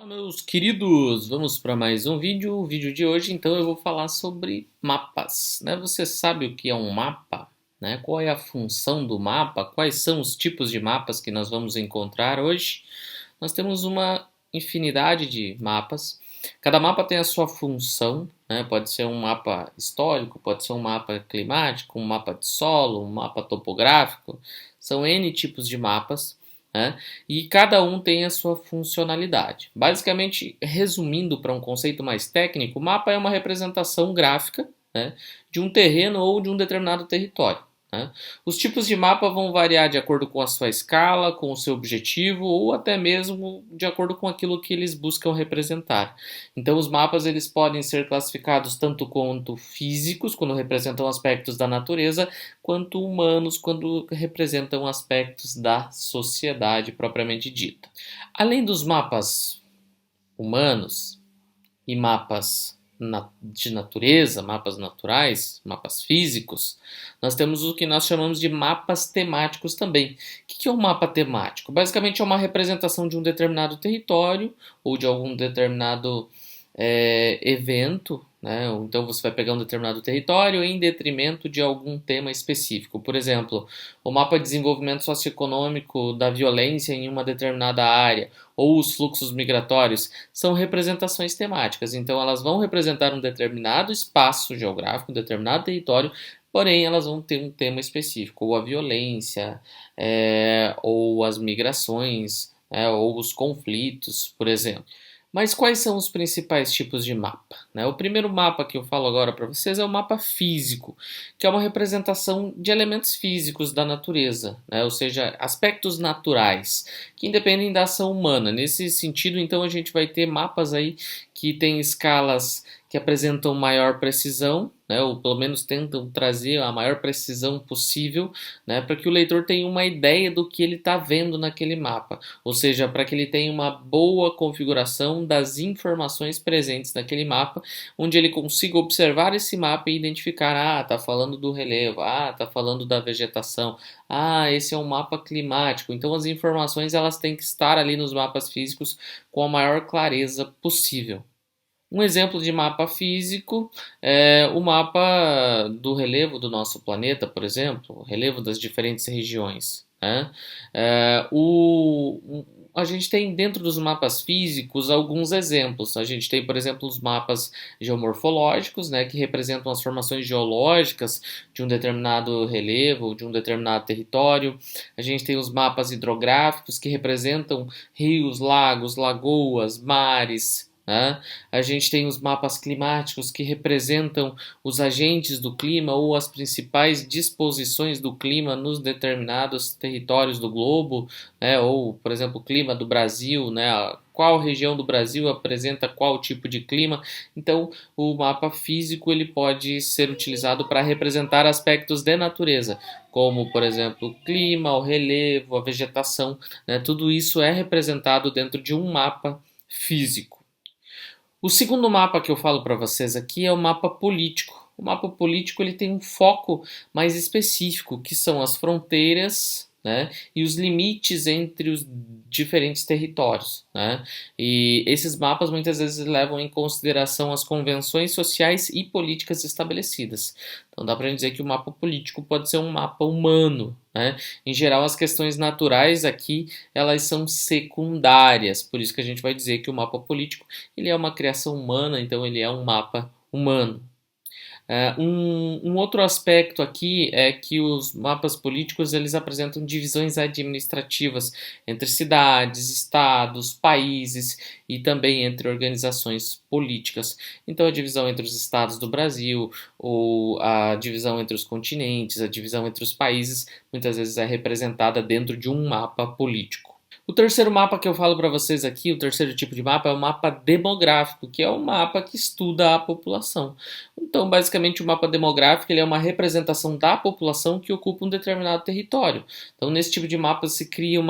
Fala, meus queridos! Vamos para mais um vídeo. O vídeo de hoje, então, eu vou falar sobre mapas, né? Você sabe o que é um mapa, né? Qual é a função do mapa? Quais são os tipos de mapas que nós vamos encontrar hoje? Nós temos uma infinidade de mapas. Cada mapa tem a sua função, né? Pode ser um mapa histórico, pode ser um mapa climático, um mapa de solo, um mapa topográfico. São N tipos de mapas, né? E cada um tem a sua funcionalidade. Basicamente, resumindo para um conceito mais técnico, o mapa é uma representação gráfica, né, de um terreno ou de um determinado território, né? Os tipos de mapa vão variar de acordo com a sua escala, com o seu objetivo ou até mesmo de acordo com aquilo que eles buscam representar. Então, os mapas eles podem ser classificados tanto quanto físicos, quando representam aspectos da natureza, quanto humanos, quando representam aspectos da sociedade propriamente dita. Além dos mapas humanos e mapas de natureza, mapas naturais, mapas físicos, nós temos o que nós chamamos de mapas temáticos também. O que é um mapa temático? Basicamente é uma representação de um determinado território ou de algum determinado evento, né? Então você vai pegar um determinado território em detrimento de algum tema específico. Por exemplo, o mapa de desenvolvimento socioeconômico da violência em uma determinada área ou os fluxos migratórios são representações temáticas. Então elas vão representar um determinado espaço geográfico, um determinado território, porém elas vão ter um tema específico, ou a violência, ou as migrações, ou os conflitos, por exemplo. Mas quais são os principais tipos de mapa, né? O primeiro mapa que eu falo agora para vocês é o mapa físico, que é uma representação de elementos físicos da natureza, né? Ou seja, aspectos naturais que independem da ação humana. Nesse sentido, então, a gente vai ter mapas aí que têm escalas que apresentam maior precisão, né, ou pelo menos tentam trazer a maior precisão possível, né, para que o leitor tenha uma ideia do que ele está vendo naquele mapa, ou seja, para que ele tenha uma boa configuração das informações presentes naquele mapa, onde ele consiga observar esse mapa e identificar, está falando do relevo, está falando da vegetação, esse é um mapa climático. Então as informações elas têm que estar ali nos mapas físicos com a maior clareza possível. Um exemplo de mapa físico é o mapa do relevo do nosso planeta, por exemplo, o relevo das diferentes regiões, né? A gente tem dentro dos mapas físicos alguns exemplos. A gente tem, por exemplo, os mapas geomorfológicos, né, que representam as formações geológicas de um determinado relevo, de um determinado território. A gente tem os mapas hidrográficos, que representam rios, lagos, lagoas, mares, né? A gente tem os mapas climáticos que representam os agentes do clima ou as principais disposições do clima nos determinados territórios do globo, né? Ou, por exemplo, o clima do Brasil, né? Qual região do Brasil apresenta qual tipo de clima. Então, o mapa físico ele pode ser utilizado para representar aspectos de natureza, como, por exemplo, o clima, o relevo, a vegetação, né? Tudo isso é representado dentro de um mapa físico. O segundo mapa que eu falo para vocês aqui é o mapa político. O mapa político ele tem um foco mais específico, que são as fronteiras, né, e os limites entre os diferentes territórios, né? E esses mapas muitas vezes levam em consideração as convenções sociais e políticas estabelecidas. Então dá para dizer que o mapa político pode ser um mapa humano, né? Em geral, as questões naturais aqui elas são secundárias, por isso que a gente vai dizer que o mapa político ele é uma criação humana, então ele é um mapa humano. Um outro aspecto aqui é que os mapas políticos eles apresentam divisões administrativas entre cidades, estados, países e também entre organizações políticas. Então a divisão entre os estados do Brasil, ou a divisão entre os continentes, a divisão entre os países, muitas vezes é representada dentro de um mapa político. O terceiro mapa que eu falo para vocês aqui, o terceiro tipo de mapa, é o mapa demográfico, que é um mapa que estuda a população. Então, basicamente, o mapa demográfico ele é uma representação da população que ocupa um determinado território. Então, nesse tipo de mapa se cria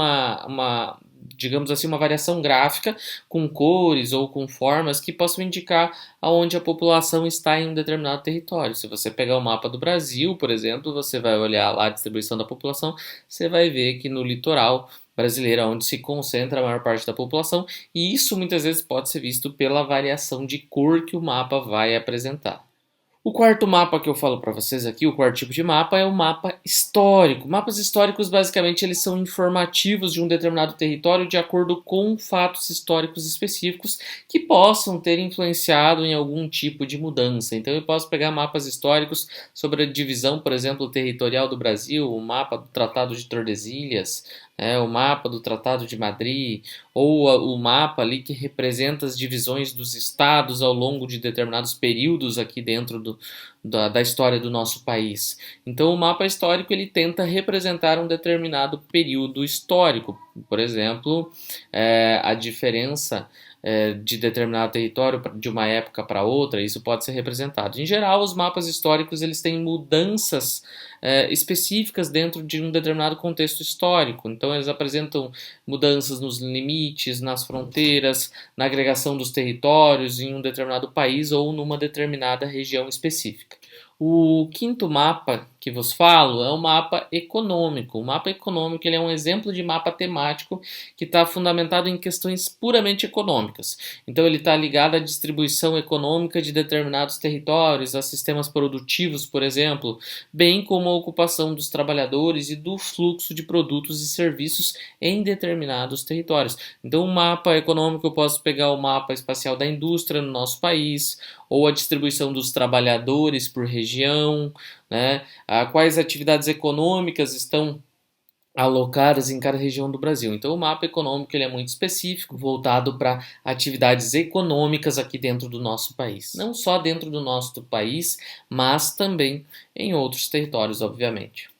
digamos assim, uma variação gráfica com cores ou com formas que possam indicar aonde a população está em um determinado território. Se você pegar o mapa do Brasil, por exemplo, você vai olhar lá a distribuição da população, você vai ver que no litoral brasileira, onde se concentra a maior parte da população, e isso muitas vezes pode ser visto pela variação de cor que o mapa vai apresentar. O quarto mapa que eu falo para vocês aqui, o quarto tipo de mapa, é o mapa histórico. Mapas históricos, basicamente, eles são informativos de um determinado território de acordo com fatos históricos específicos que possam ter influenciado em algum tipo de mudança. Então, eu posso pegar mapas históricos sobre a divisão, por exemplo, territorial do Brasil, o mapa do Tratado de Tordesilhas, o mapa do Tratado de Madrid, ou o mapa ali que representa as divisões dos estados ao longo de determinados períodos aqui dentro da história do nosso país. Então, o mapa histórico ele tenta representar um determinado período histórico. Por exemplo, a diferença de determinado território de uma época para outra, isso pode ser representado. Em geral, os mapas históricos eles têm mudanças específicas dentro de um determinado contexto histórico. Então, eles apresentam mudanças nos limites, nas fronteiras, na agregação dos territórios em um determinado país ou numa determinada região específica. O quinto mapa que vos falo é o mapa econômico. O mapa econômico ele é um exemplo de mapa temático que está fundamentado em questões puramente econômicas. Então ele está ligado à distribuição econômica de determinados territórios, a sistemas produtivos, por exemplo, bem como a ocupação dos trabalhadores e do fluxo de produtos e serviços em determinados territórios. Então, o mapa econômico eu posso pegar o mapa espacial da indústria no nosso país, ou a distribuição dos trabalhadores por região, né? Quais atividades econômicas estão alocadas em cada região do Brasil. Então, o mapa econômico ele é muito específico, voltado para atividades econômicas aqui dentro do nosso país. Não só dentro do nosso país, mas também em outros territórios, obviamente.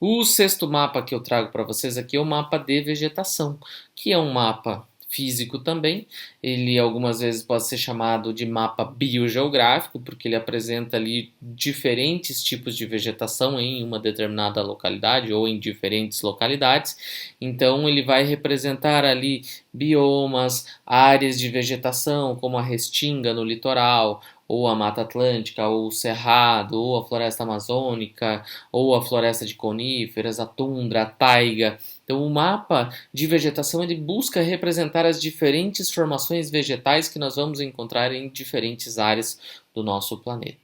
O sexto mapa que eu trago para vocês aqui é o mapa de vegetação, que é um mapa físico também. Ele algumas vezes pode ser chamado de mapa biogeográfico, porque ele apresenta ali diferentes tipos de vegetação em uma determinada localidade ou em diferentes localidades. Então ele vai representar ali biomas, áreas de vegetação, como a restinga no litoral, ou a Mata Atlântica, ou o Cerrado, ou a Floresta Amazônica, ou a Floresta de Coníferas, a tundra, a taiga. Então, o mapa de vegetação ele busca representar as diferentes formações vegetais que nós vamos encontrar em diferentes áreas do nosso planeta.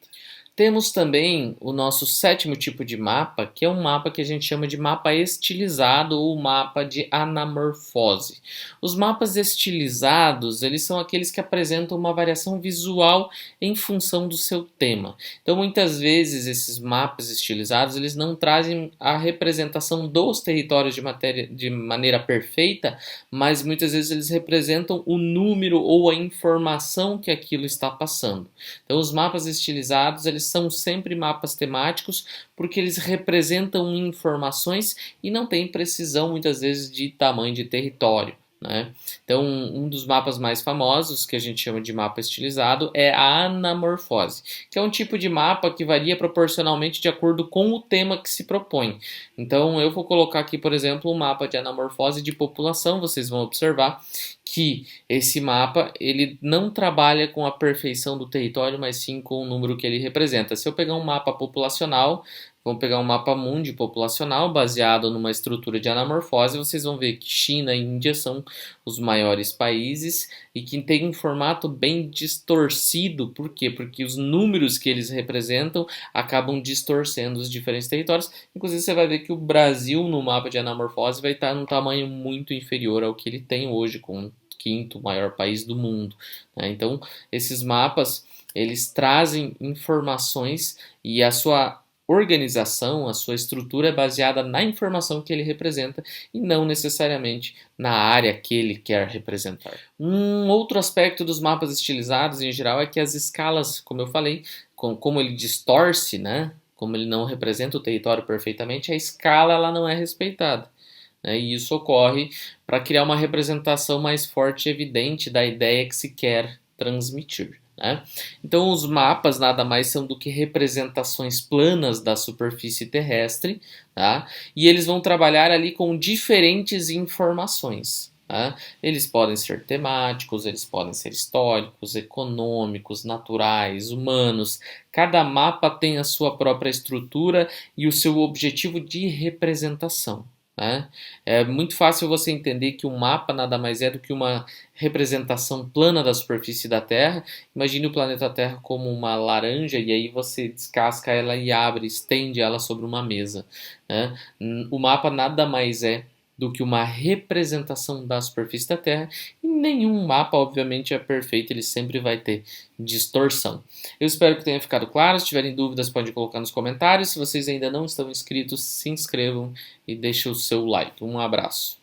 Temos também o nosso sétimo tipo de mapa, que é um mapa que a gente chama de mapa estilizado ou mapa de anamorfose. Os mapas estilizados, eles são aqueles que apresentam uma variação visual em função do seu tema. Então, muitas vezes, esses mapas estilizados, eles não trazem a representação dos territórios de maneira perfeita, mas muitas vezes eles representam o número ou a informação que aquilo está passando. Então, os mapas estilizados, eles são sempre mapas temáticos porque eles representam informações e não têm precisão muitas vezes de tamanho de território, né? Então, um dos mapas mais famosos, que a gente chama de mapa estilizado, é a anamorfose, que é um tipo de mapa que varia proporcionalmente de acordo com o tema que se propõe. Então, eu vou colocar aqui, por exemplo, um mapa de anamorfose de população, vocês vão observar que esse mapa ele não trabalha com a perfeição do território, mas sim com o número que ele representa. Se eu pegar um mapa populacional, vamos pegar um mapa mundi populacional baseado numa estrutura de anamorfose, vocês vão ver que China e Índia são os maiores países e que tem um formato bem distorcido. Por quê? Porque os números que eles representam acabam distorcendo os diferentes territórios. Inclusive você vai ver que o Brasil no mapa de anamorfose vai estar num tamanho muito inferior ao que ele tem hoje, com o quinto maior país do mundo, né? Então esses mapas eles trazem informações e a sua organização, a sua estrutura é baseada na informação que ele representa e não necessariamente na área que ele quer representar. Um outro aspecto dos mapas estilizados em geral é que as escalas, como eu falei, como ele distorce, né? Como ele não representa o território perfeitamente, a escala ela não é respeitada, né? E isso ocorre para criar uma representação mais forte e evidente da ideia que se quer transmitir, né? Então, os mapas nada mais são do que representações planas da superfície terrestre, tá? E eles vão trabalhar ali com diferentes informações, tá? Eles podem ser temáticos, eles podem ser históricos, econômicos, naturais, humanos. Cada mapa tem a sua própria estrutura e o seu objetivo de representação. né? É muito fácil você entender que um mapa nada mais é do que uma representação plana da superfície da Terra. Imagine o planeta Terra como uma laranja e aí você descasca ela e abre, estende ela sobre uma mesa, né? O mapa nada mais é do que uma representação da superfície da Terra, e nenhum mapa, obviamente, é perfeito, ele sempre vai ter distorção. Eu espero que tenha ficado claro. Se tiverem dúvidas, podem colocar nos comentários. Se vocês ainda não estão inscritos, se inscrevam e deixem o seu like. Um abraço.